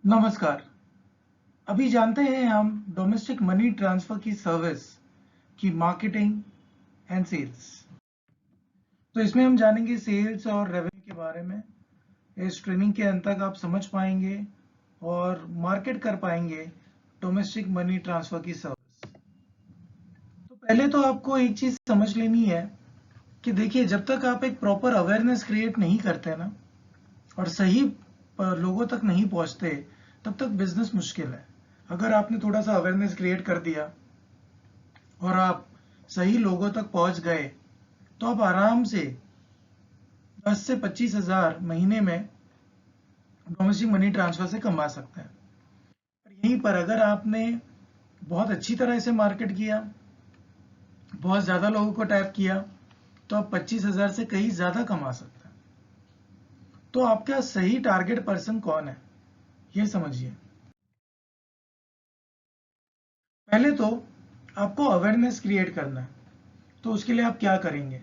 नमस्कार। अभी जानते हैं हम डोमेस्टिक मनी ट्रांसफर की सर्विस की मार्केटिंग एंड सेल्स। तो इसमें हम जानेंगे सेल्स और रेवेन्यू के बारे में। इस ट्रेनिंग के अंत तक आप समझ पाएंगे और मार्केट कर पाएंगे डोमेस्टिक मनी ट्रांसफर की सर्विस। तो पहले तो आपको एक चीज समझ लेनी है कि देखिए, जब तक आप एक प्रॉपर अवेयरनेस क्रिएट नहीं करते ना और सही लोगों तक नहीं पहुंचते, तब तक बिजनेस मुश्किल है। अगर आपने थोड़ा सा अवेयरनेस क्रिएट कर दिया और आप सही लोगों तक पहुंच गए, तो आप आराम से 10 से 25 हजार महीने में डोमेस्टिक मनी ट्रांसफर से कमा सकते हैं। पर यहीं पर अगर आपने बहुत अच्छी तरह से मार्केट किया, बहुत ज्यादा लोगों को टैप किया, तो आप 25 हजार से कहीं ज्यादा कमा सकते हैं। तो आपका सही टारगेट पर्सन कौन है, ये समझिए। पहले तो आपको अवेयरनेस क्रिएट करना है। तो उसके लिए आप क्या करेंगे?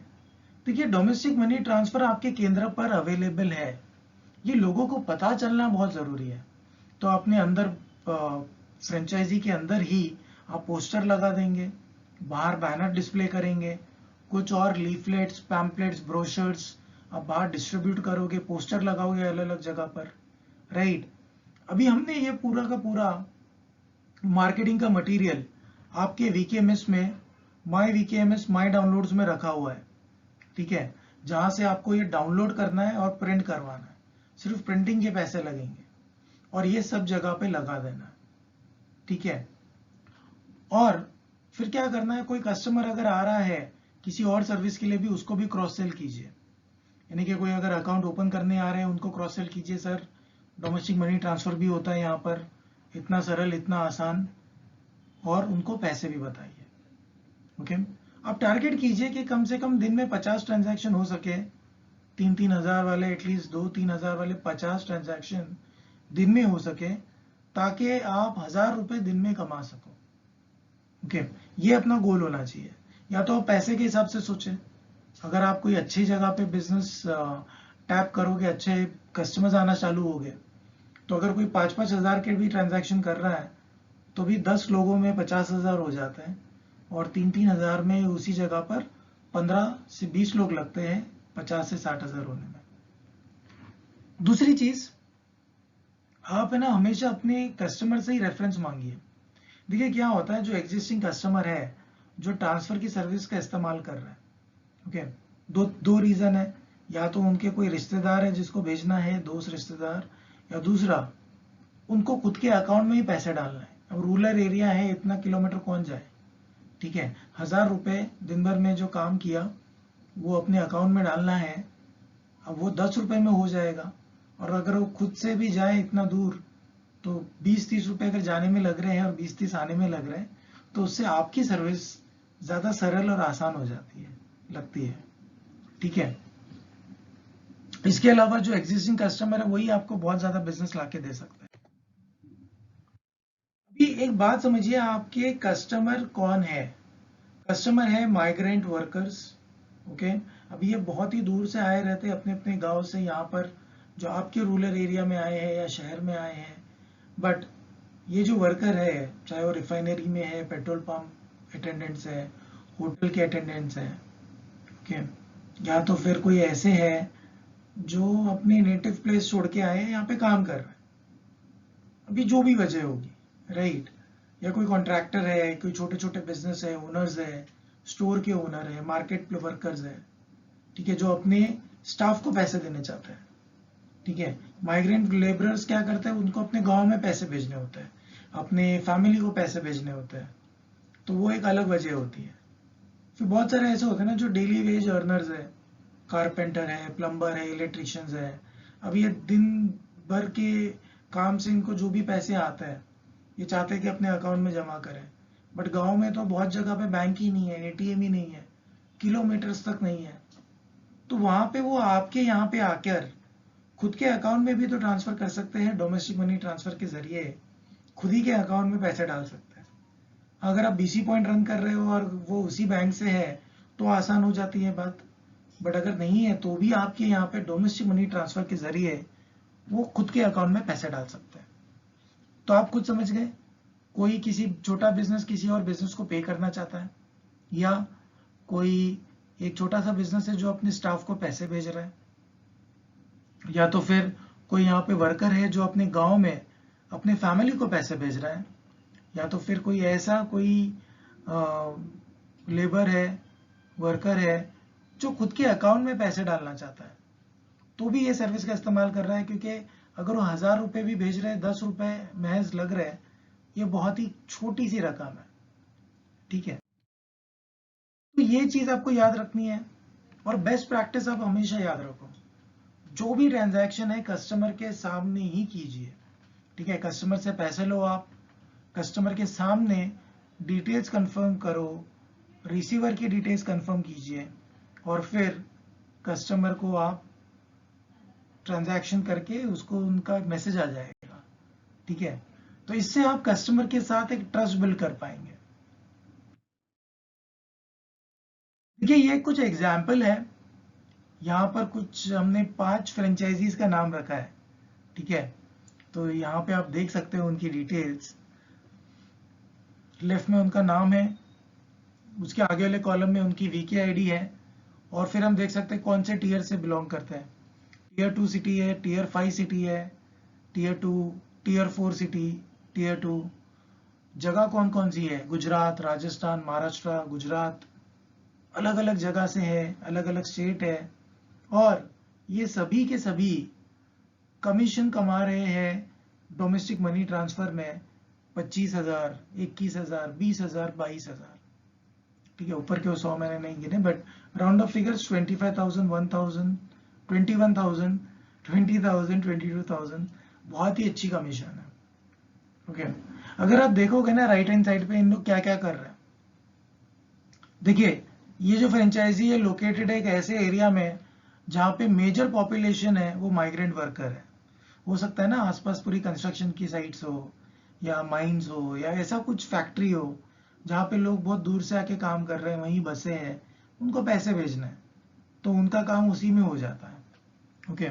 देखिए, डोमेस्टिक मनी ट्रांसफर आपके केंद्र पर अवेलेबल है, ये लोगों को पता चलना बहुत ज़रूरी है। तो अपने अंदर फ्रेंचाइजी के अंदर ही आप पोस्टर लगा देंगे, बाहर बैनर डिस्प्ले करेंगे, कुछ और लीफलेट्स, पैम्पलेट्स, ब्रोशर्स आप बाहर डिस्ट्रीब्यूट करोगे, पोस्टर लगाओगे अलग अलग जगह पर, राइट। अभी हमने ये पूरा का पूरा मार्केटिंग का मटेरियल आपके वीकेएमएस में, माई वीकेएमएस माई डाउनलोड्स में रखा हुआ है, ठीक है। जहां से आपको ये डाउनलोड करना है और प्रिंट करवाना है। सिर्फ प्रिंटिंग के पैसे लगेंगे और ये सब जगह पे लगा देना है, ठीक है। और फिर क्या करना है, कोई कस्टमर अगर आ रहा है किसी और सर्विस के लिए भी, उसको भी क्रॉस सेल कीजिए। यानी कि कोई अगर अकाउंट ओपन करने आ रहे हैं, उनको क्रॉस सेल कीजिए, सर डोमेस्टिक मनी ट्रांसफर भी होता है यहाँ पर, इतना सरल, इतना आसान, और उनको पैसे भी बताइए। ओके। आप टारगेट कीजिए कि कम से कम दिन में 50 ट्रांजैक्शन हो सके। 3-3 हजार वाले, एटलीस्ट 2-3 हजार वाले 50 ट्रांजैक्शन दिन में हो सके, ताकि आप 1000 रुपए दिन में कमा सको। ओके, ये अपना गोल होना चाहिए। या तो आप पैसे के हिसाब से सोचें। अगर आप कोई अच्छी जगह पे बिजनेस टैप करोगे, अच्छे कस्टमर्स आना चालू हो गए, तो अगर कोई 5-5 हजार के भी ट्रांजैक्शन कर रहा है, तो भी 10 लोगों में 50 हजार हो जाते हैं, और 3-3 हजार में उसी जगह पर 15 से 20 लोग लगते हैं 50 से 60 हजार होने में। दूसरी चीज, आप है ना हमेशा अपने कस्टमर से ही रेफरेंस मांगिए। देखिए क्या होता है, जो एग्जिस्टिंग कस्टमर है, जो ट्रांसफर की सर्विस का इस्तेमाल कर रहा है, ओके, दो दो रीजन है। या तो उनके कोई रिश्तेदार है जिसको भेजना है, दोस्त रिश्तेदार, या दूसरा उनको खुद के अकाउंट में ही पैसे डालना है। अब रूरल एरिया है, इतना किलोमीटर कौन जाए, ठीक है। 1000 रुपए दिन भर में जो काम किया, वो अपने अकाउंट में डालना है। अब वो 10 रुपए में हो जाएगा, और अगर वो खुद से भी जाए इतना दूर, तो 20-30 रुपए अगर जाने में लग रहे हैं और 20-30 आने में लग रहे हैं, तो उससे आपकी सर्विस ज्यादा सरल और आसान हो जाती है, लगती है, ठीक है। इसके अलावा जो एग्जिस्टिंग कस्टमर है, वही आपको बहुत ज्यादा बिजनेस लाके दे सकता है। अभी एक बात समझिए, आपके कस्टमर कौन है? कस्टमर है माइग्रेंट वर्कर्स, ओके। अभी ये बहुत ही दूर से आए रहते हैं अपने अपने गांव से यहाँ पर, जो आपके रूरल एरिया में आए हैं या शहर में आए हैं। बट ये जो वर्कर है, चाहे वो रिफाइनरी में है, पेट्रोल पंप अटेंडेंट्स है, होटल के अटेंडेंट्स है, ओके, या तो फिर कोई ऐसे है जो अपने नेटिव प्लेस छोड़ के आए हैं, यहाँ पे काम कर रहे हैं, अभी जो भी वजह होगी, राइट। या कोई कॉन्ट्रैक्टर है, कोई छोटे छोटे बिजनेस है, ओनर्स है, स्टोर के ओनर है, मार्केट वर्कर्स है, ठीक है, जो अपने स्टाफ को पैसे देने चाहते हैं, ठीक है। माइग्रेंट लेबरर्स क्या करते हैं, उनको अपने गांव में पैसे भेजने होते हैं, अपने फैमिली को पैसे भेजने होते हैं, तो वो एक अलग वजह होती है। फिर बहुत सारे ऐसे होते हैं ना जो डेली वेज अर्नर्स है, कारपेंटर है, प्लम्बर है, इलेक्ट्रिशियंस है। अब ये दिन भर के काम से इनको जो भी पैसे आते हैं, ये चाहते हैं कि अपने अकाउंट में जमा करें। बट गांव में तो बहुत जगह पे बैंक ही नहीं है, एटीएम ही नहीं है, किलोमीटर्स तक नहीं है। तो वहां पे वो आपके यहाँ पे आकर खुद के अकाउंट में भी तो ट्रांसफर कर सकते हैं, डोमेस्टिक मनी ट्रांसफर के जरिए खुद ही के अकाउंट में पैसे डाल सकते हैं। अगर आप बीसी पॉइंट रन कर रहे हो और वो उसी बैंक से है, तो आसान हो जाती है बात। बट अगर नहीं है, तो भी आपके यहाँ पे डोमेस्टिक मनी ट्रांसफर के जरिए वो खुद के अकाउंट में पैसे डाल सकते हैं। तो आप खुद समझ गए, कोई किसी छोटा बिजनेस किसी और बिजनेस को पे करना चाहता है, या कोई एक छोटा सा बिजनेस है जो अपने स्टाफ को पैसे भेज रहा है, या तो फिर कोई यहाँ पे वर्कर है जो अपने गांव में अपने फैमिली को पैसे भेज रहा है, या तो फिर कोई ऐसा कोई लेबर है, वर्कर है जो खुद के अकाउंट में पैसे डालना चाहता है, तो भी ये सर्विस का इस्तेमाल कर रहा है, क्योंकि अगर वो 1000 रुपये भी भेज रहे हैं, 10 रुपये महज लग रहे हैं, ये बहुत ही छोटी सी रकम है। ठीक है, तो ये चीज आपको याद रखनी है। और बेस्ट प्रैक्टिस आप हमेशा याद रखो, जो भी ट्रांजैक्शन है कस्टमर के सामने ही कीजिए। ठीक है, कस्टमर से पैसे लो, आप कस्टमर के सामने डिटेल्स कंफर्म करो, रिसीवर की डिटेल्स कंफर्म कीजिए, और फिर कस्टमर को आप ट्रांजैक्शन करके उसको उनका मैसेज आ जाएगा। ठीक है, तो इससे आप कस्टमर के साथ एक ट्रस्ट बिल्ड कर पाएंगे। देखिए, ये कुछ एग्जाम्पल है, यहाँ पर कुछ हमने 5 फ्रेंचाइजीज का नाम रखा है। ठीक है, तो यहाँ पे आप देख सकते हो उनकी डिटेल्स, लेफ्ट में उनका नाम है, उसके आगे वाले कॉलम में उनकी वीके आईडी है, और फिर हम देख सकते हैं कौन से टीयर से बिलोंग करते हैं। टीयर 2 सिटी है, टीयर 5 सिटी है, टीयर 2, टीयर 4 सिटी, टीयर 2। जगह कौन कौन सी है, गुजरात, राजस्थान, महाराष्ट्र, गुजरात, अलग अलग जगह से है, अलग अलग स्टेट है, और ये सभी के सभी कमीशन कमा रहे हैं डोमेस्टिक मनी ट्रांसफर में 25,000, 21,000, 20,000, 22,000। ठीक है, ऊपर के 100 मैंने नहीं गिने, बट राउंड ऑफ फिगर्स 25,000, 1,000, 21,000, 20,000, 22,000, बहुत ही अच्छी कमीशन है। ओके, अगर आप देखोगे ना राइट हैंड साइड पे इन लोग क्या क्या कर रहे हैं, देखिए ये जो फ्रेंचाइजी है लोकेटेड है एक ऐसे एरिया में जहाँ पे मेजर पॉपुलेशन है वो माइग्रेंट वर्कर है। हो सकता है ना आसपास पूरी कंस्ट्रक्शन की साइट्स हो, या माइंस हो, या ऐसा कुछ फैक्ट्री हो जहाँ पे लोग बहुत दूर से आके काम कर रहे हैं, वहीं बसे हैं, उनको पैसे भेजना है, तो उनका काम उसी में हो जाता है। ओके,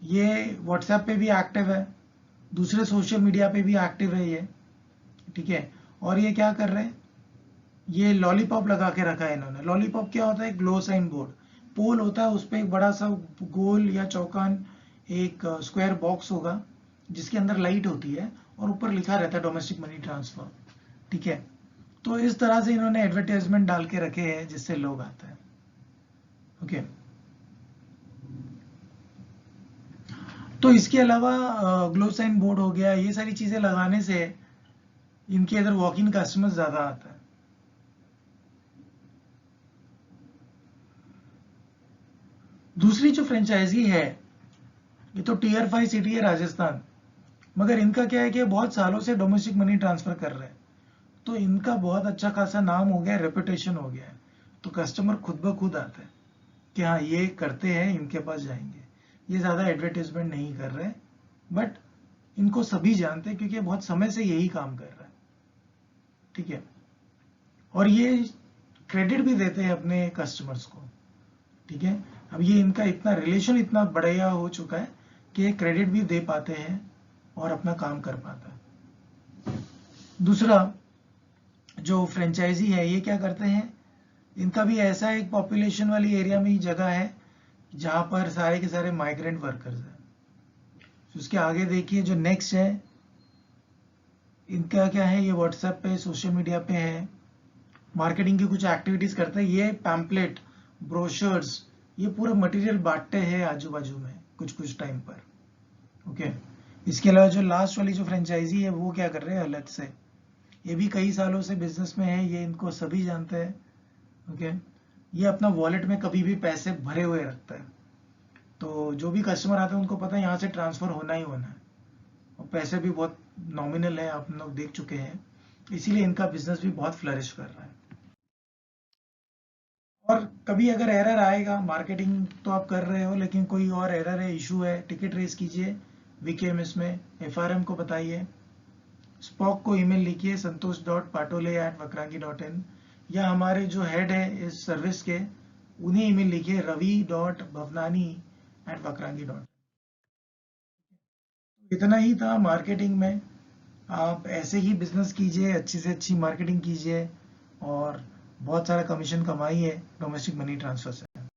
ये व्हाट्सएप पे भी एक्टिव है, दूसरे सोशल मीडिया पे भी एक्टिव है ये। ठीक है, और ये क्या कर रहे हैं, ये लॉलीपॉप लगा के रखा है इन्होंने। लॉलीपॉप क्या होता है, ग्लो साइन बोर्ड, पोल होता है, उस पर एक बड़ा सा गोल या चौकान एक स्क्वायर बॉक्स होगा जिसके अंदर लाइट होती है, और ऊपर लिखा रहता है डोमेस्टिक मनी ट्रांसफर। ठीक है, तो इस तरह से इन्होंने एडवर्टाइजमेंट डाल के रखे हैं जिससे लोग आते हैं। ओके, तो इसके अलावा ग्लो साइन बोर्ड हो गया, ये सारी चीजें लगाने से इनके इधर वॉक इन कस्टमर्स ज्यादा आता है। दूसरी जो फ्रेंचाइजी है ये तो टीयर 5 सिटी है राजस्थान, मगर इनका क्या है कि बहुत सालों से डोमेस्टिक मनी ट्रांसफर कर रहे हैं, तो इनका बहुत अच्छा खासा नाम हो गया, रेपुटेशन हो गया है, तो कस्टमर खुद ब खुद आते हैं कि हाँ ये करते हैं, इनके पास जाएंगे। ये ज़्यादा एडवर्टीजमेंट नहीं कर रहे, बट इनको सभी जानते हैं क्योंकि ये बहुत समय से यही काम कर रहा है। ठीक है, और ये क्रेडिट भी देते हैं अपने कस्टमर्स को। ठीक है, अब ये इनका इतना रिलेशन इतना बढ़िया हो चुका है कि ये क्रेडिट भी दे पाते हैं और अपना काम कर पाता है। दूसरा जो फ्रेंचाइजी है ये क्या करते हैं, इनका भी ऐसा एक पॉपुलेशन वाली एरिया में ही जगह है जहां पर सारे के सारे माइग्रेंट वर्कर्स हैं। उसके आगे देखिए जो नेक्स्ट है, इनका क्या है, ये व्हाट्सएप पे सोशल मीडिया पे है, मार्केटिंग की कुछ एक्टिविटीज करते हैं, ये पैम्पलेट, ब्रोशर्स, ये पूरा मटेरियल बांटते हैं आजू बाजू में कुछ कुछ टाइम पर। ओके, इसके अलावा जो लास्ट वाली जो फ्रेंचाइजी है वो क्या कर रहे हैं अलग से, ये भी कई सालों से बिजनेस में है, ये इनको सभी जानते हैं। ओके, ये अपना वॉलेट में कभी भी पैसे भरे हुए रखता है, तो जो भी कस्टमर आते हैं उनको पता है यहाँ से ट्रांसफर होना ही होना है, और पैसे भी बहुत नॉमिनल है, आप लोग देख चुके हैं, इसीलिए इनका बिजनेस भी बहुत फ्लरिश कर रहा है। और कभी अगर एरर आएगा, मार्केटिंग तो आप कर रहे हो लेकिन कोई और एरर है, इशू है, टिकट रेस कीजिए वीकेएमएस में, एफआरएम को बताइए, स्पॉक को ईमेल लिखिए santosh.patole@vakrangi.in, या हमारे जो हेड है इस सर्विस के उन्हें ईमेल लिखिए ravi.bhavnani@vakrangi.in। इतना ही था मार्केटिंग में। आप ऐसे ही बिजनेस कीजिए, अच्छी से अच्छी मार्केटिंग कीजिए और बहुत सारा कमीशन कमाइए डोमेस्टिक मनी ट्रांसफर से।